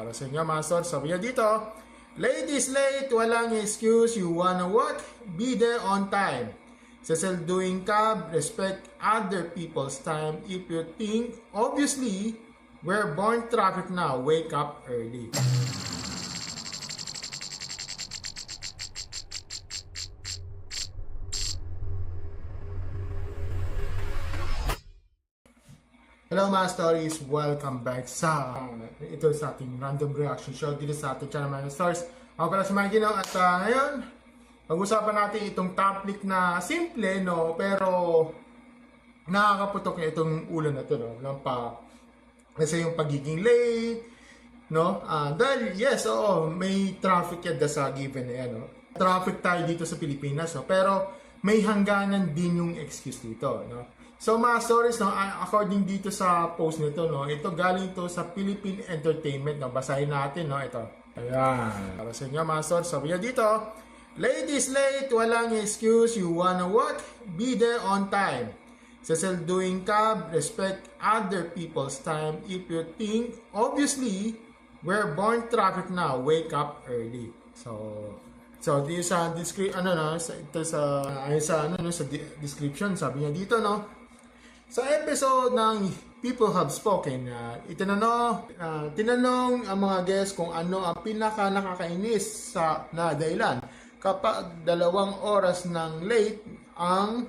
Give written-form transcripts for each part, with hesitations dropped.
Para sa inyo mga sir, sabi niya dito, late is late, walang excuse, you wanna what? Be there on time. Sa self-doing ka, respect other people's time. If you think, obviously, we're born traffic now, wake up early. Hello mga stories! Welcome back sa ito sa ating random reaction show dito sa ating channel mga stars. Ako pala si Mike Ginaw at ngayon pag-usapan natin itong topic na simple no, pero nakakaputok na itong ulo na ito no, kasi yung pagiging late no, dahil yes, oo, may traffic yan sa given na yan no. Traffic tayo dito sa Pilipinas no, pero may hangganan din yung excuse dito no. So mga stories, no, according dito sa post nito, no, ito galing to sa Philippine Entertainment, no, basahin natin, no, ito. Ayan, para sa inyo mga stories, sabi niya dito, late is late, walang excuse, you wanna what? Be there on time. Sa self-doing ka, respect other people's time. If you think, obviously, we're born traffic now, wake up early. So dito sa description, sa description, sabi niya dito, no, sa episode ng People Have Spoken, tinanong ang mga guests kung ano ang pinaka nakakainis na dahilan kapag 2 oras ng late ang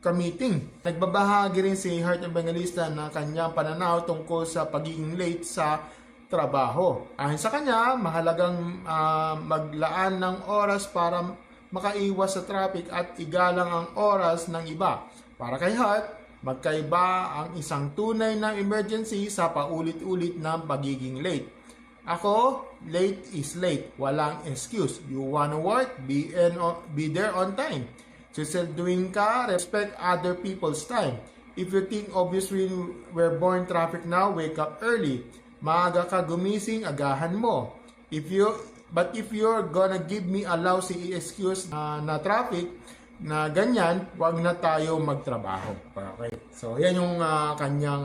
ka-meeting. Nagbabahagi rin si Heart Evangelista na kanyang pananaw tungkol sa pagiging late sa trabaho. Ayon sa kanya, mahalagang maglaan ng oras para makaiwas sa traffic at igalang ang oras ng iba. Para kay Heart, magkaiba ang isang tunay na emergency sa paulit-ulit ng pagiging late. Ako, late is late. Walang excuse. You wanna work? Be there on time. So self-doing ka, respect other people's time. If you think obviously we're born traffic now, wake up early. Maaga ka gumising, agahan mo. But if you're gonna give me a lousy excuse na traffic, na ganyan, wag na tayo magtrabaho. Okay. So, yan yung kanyang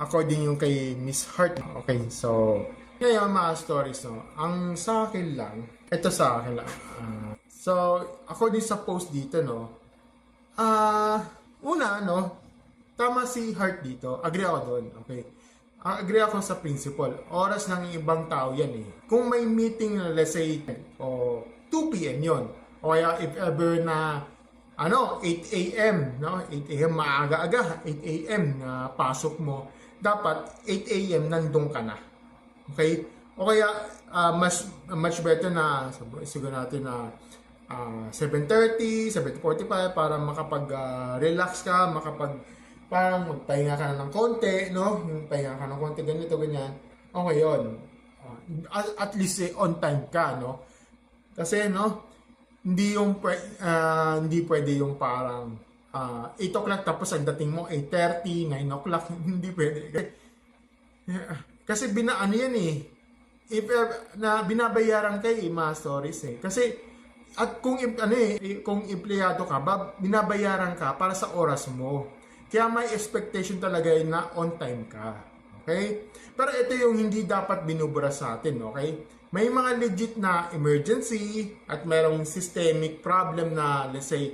according yung kay Miss Heart. Okay. So, yan yung mga stories, no. Ang sa akin lang, ito sa akin lang. So, according sa post dito, no, una, no, tama si Heart dito. Agree ako doon. Okay. Agree ako sa principle. Oras ng ibang tao yan eh. Kung may meeting, let's say, 2 p.m. yon. O kaya if ever na 8 a.m. no? 8 a.m. maaga-aga, 8 a.m. na pasok mo, dapat 8 a.m. nandun ka na. Okay? O kaya much better na siguro natin na 7:30, 7:45 para makapag-relax ka, parang magpahinga ka na ng konti, no? Yung pahinga ka ng konti, ganito, ganyan. Okay yun. At least on time ka, no? Kasi, no? Hindi pwede yung parang 8 o'clock tapos ang dating mo 8:30, 9 o'clock, hindi pwede. Kasi yan eh. If na binabayaran kay mga stories eh. Kasi at kung empleyado ka, binabayaran ka para sa oras mo. Kaya may expectation talaga na on time ka. Okay? Pero ito yung hindi dapat binubura sa atin, okay? May mga legit na emergency at mayroong systemic problem na let's say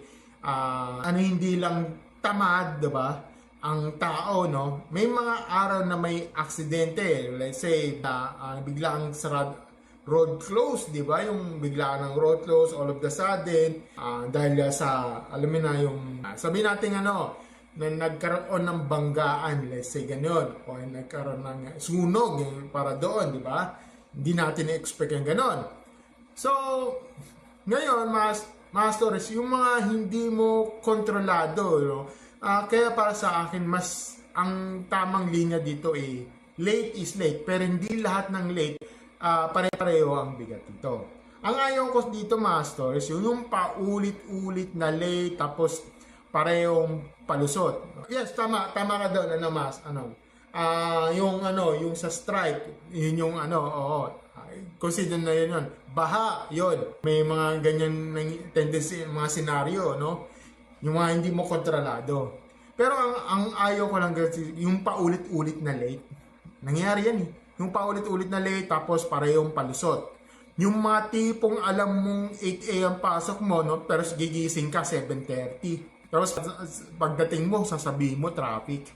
hindi lang tamad, 'di ba? Ang tao, no? May mga araw na may aksidente, let's say biglang road close, 'di ba? Yung biglaan ng road close all of the sudden dahil sa alam mo na yung sabihin natin na nagkaroon ng banggaan, let's say ganyan, o nagkaroon ng sunog para doon, 'di ba? Hindi natin na-expect yung ganon. So, ngayon, mga stories, yung mga hindi mo kontrolado, no? Kaya para sa akin, mas ang tamang linya dito late is late. Pero hindi lahat ng late, pare-pareho ang bigat dito. Ang ayaw ko dito, mga stories, yung paulit-ulit na late, tapos parehong palusot. Yes, tama ka doon, yung sa strike, yun yung consider na yun. Baha, yun. May mga ganyan tendency, mga senaryo, no? Yung mga hindi mo kontrolado. Pero ang ayaw ko lang kasi yung paulit-ulit na late. Nangyari yan eh. Yung paulit-ulit na late tapos parehong palusot. Yung mga tipong alam mong 8 a.m. pasok mo, no, pero gigising ka 7:30. Tapos pagdating mo, sasabihin mo traffic.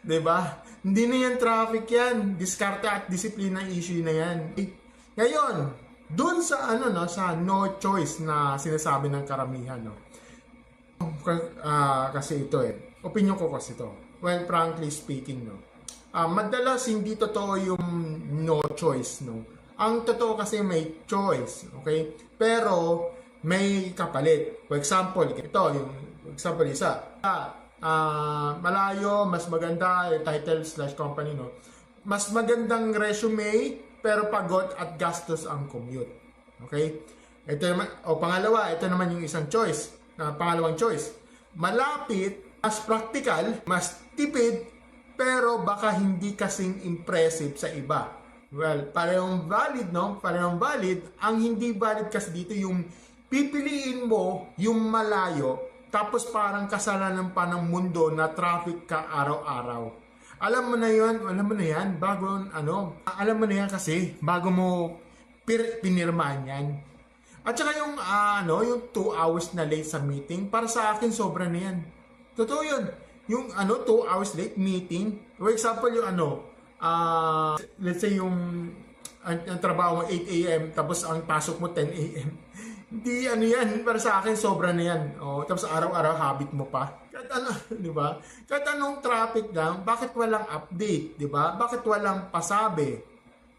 'Di ba? Hindi na yan traffic yan. Diskarte at disiplina issue na yan. Ngayon, dun sa sa no choice na sinasabi ng karamihan, no. Kasi ito opinion ko kasi ito. Well, frankly speaking, no. Madalas hindi totoo yung no choice, no. Ang totoo kasi may choice, okay? Pero may kapalit. For example, isa. Malayo, mas maganda title / company, no. Mas magandang resume pero pagod at gastos ang commute. Okay? Ito naman, pangalawa, ito naman yung isang choice. Pangalawang choice. Malapit, mas practical, mas tipid, pero baka hindi kasing impressive sa iba. Well, parehong valid, no? Parehong valid. Ang hindi valid kasi dito yung pipiliin mo yung malayo tapos parang kasalanan pa ng mundo na traffic ka araw-araw. Alam mo na yan bago alam mo na yan kasi bago mo pinirmahan yan. At saka yung yung 2 hours na late sa meeting, para sa akin sobra na yan. Totoo yun. Yung 2 hours late meeting, for example yung let's say yung ang trabaho mo 8 a.m. tapos ang pasok mo 10 a.m. Hindi yan, para sa akin sobra na yan. Tapos araw-araw habit mo pa. Kahit di ba? Kahit anong traffic lang, bakit walang update, di ba? Bakit walang pasabi?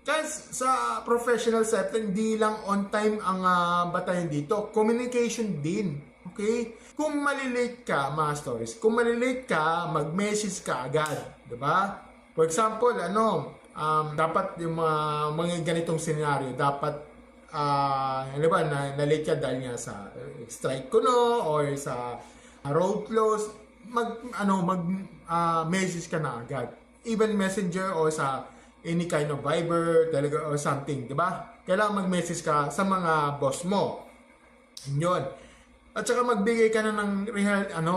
Kasi sa professional setting, hindi lang on time ang batayan dito. Communication din. Okay? Kung malilate ka, mga stories, kung malilate ka, mag-message ka agad. Di ba? For example, dapat yung mga ganitong senaryo, dapat na-late ka dahil nga sa strike kuno or sa road close, message ka na agad. Even messenger or sa any kind of Viber, Telegram or something, di ba? Kailangan mag-message ka sa mga boss mo. Yun. At saka magbigay ka na ng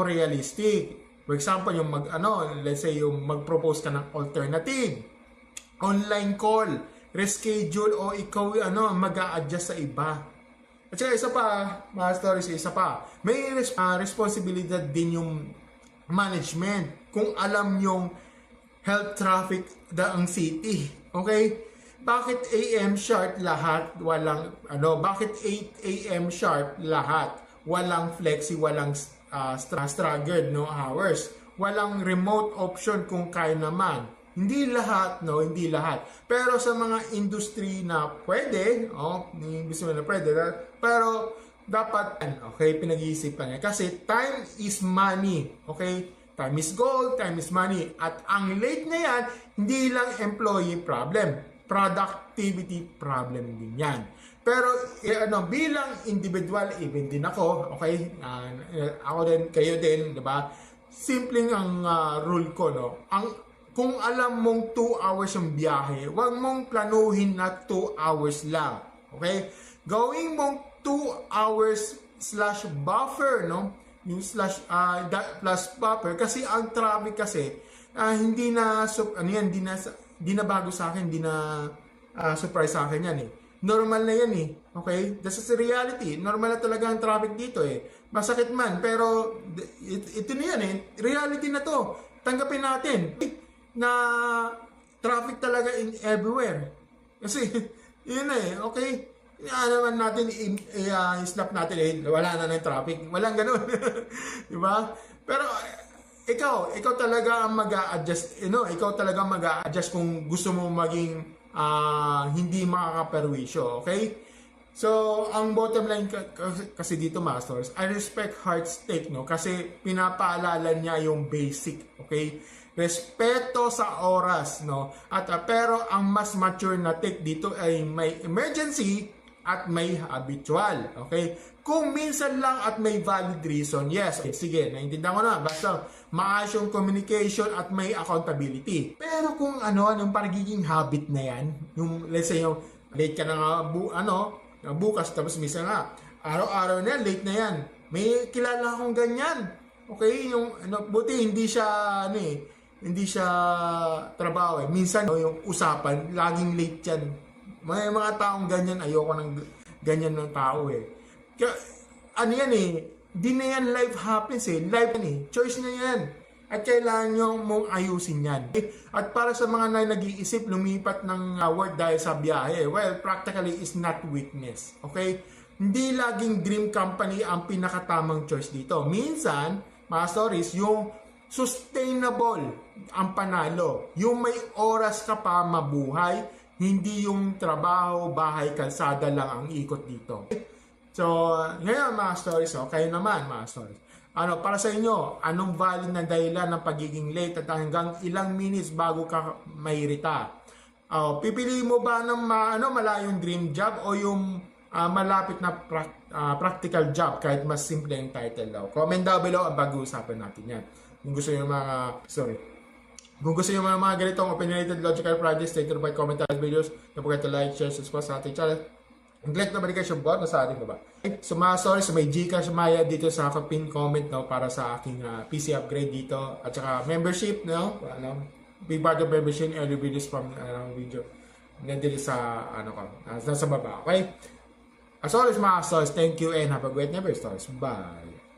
realistic. For example, yung let's say yung mag-propose ka ng alternative. Online call, reschedule o ikaw mag-a-adjust sa iba. At saka isa pa, mga stories, may responsibilidad din yung management kung alam yung health traffic ang city. Okay? Bakit AM sharp lahat bakit 8 AM sharp lahat? Walang flexi, walang staggered hours. Walang remote option kung kaya naman. Hindi lahat. Pero sa mga industry na pwede, pero dapat, pinag-iisipan niya. Kasi time is money. Okay? Time is gold, time is money. At ang late na yan, hindi lang employee problem. Productivity problem din yan. Pero bilang individual, even din ako, okay? Ako din, kayo din, di ba? Simpleng ang rule ko, no? Kung alam mong 2 hours ang biyahe, huwag mong planuhin na 2 hours lang. Okay? Gawin mong 2 hours / buffer, no? Yung plus buffer. Kasi ang traffic kasi, hindi na bago sa akin, hindi na surprise sa akin yan eh. Normal na yan eh. Okay? This is the reality. Normal na talaga ang traffic dito eh. Masakit man, pero ito na yan eh. Reality na to. Tanggapin natin na traffic talaga in everywhere. Kasi, yun eh, okay? Naman natin, snap natin, wala na ng traffic. Walang ganun. Diba? Pero, ikaw talaga ang mag-a-adjust, ikaw talaga mag-a-adjust kung gusto mo maging hindi makakaperwisyo, okay? So, ang bottom line kasi dito, Masters, I respect Heartstake, no? Kasi pinapaalala niya yung basic, okay? Respeto sa oras, no? At pero ang mas mature na take dito ay may emergency at may habitual, okay? Kung minsan lang at may valid reason, yes, okay, sige, naiintindihan ko na, basta maayos yung communication at may accountability. Pero kung yung pagiging habit na yan, yung let's say yung late ka na bukas, tapos minsan nga araw-araw na yan, late na yan. May kilala akong ganyan. Okay, yung buti hindi siya hindi siya trabaho eh. Minsan no, yung usapan, laging late yan. May mga taong ganyan, ayoko ng ganyan ng tao eh. Kaya, ano yan eh, di na yan life happens eh. Life yan eh. Choice na yan. At kailangan nyo mong ayusin yan. At para sa mga nag-iisip, lumipat ng work dahil sa biyahe, well, practically is not weakness. Okay? Hindi laging dream company ang pinakatamang choice dito. Minsan, mga stories, yung sustainable ang panalo. Yung may oras ka pa mabuhay, hindi yung trabaho, bahay, kalsada lang ang ikot dito. So, ngayon mga stories, kayo naman mga stories. Para sa inyo, anong valid na dahilan ng pagiging late at hanggang ilang minutes bago ka mairita? Pipiliin mo ba ng malayong dream job o yung malapit na practical job kahit mas simple yung title daw? Comment down below ang pag-uusapan natin yan. Kung gusto nyo kung gusto nyo mga ganitong opinionated logical projects, stay tuned by comment down videos. Don't forget to like, share, subscribe sa ating channel. Click na notification button sa ating baba. So mga sorry, may Gcash Maya dito sa pin comment para sa aking PC upgrade dito. At saka membership, be part of membership, early videos from video. Nandito sa nasa baba. Okay? As always mga stars, thank you and have a great never stars. Bye!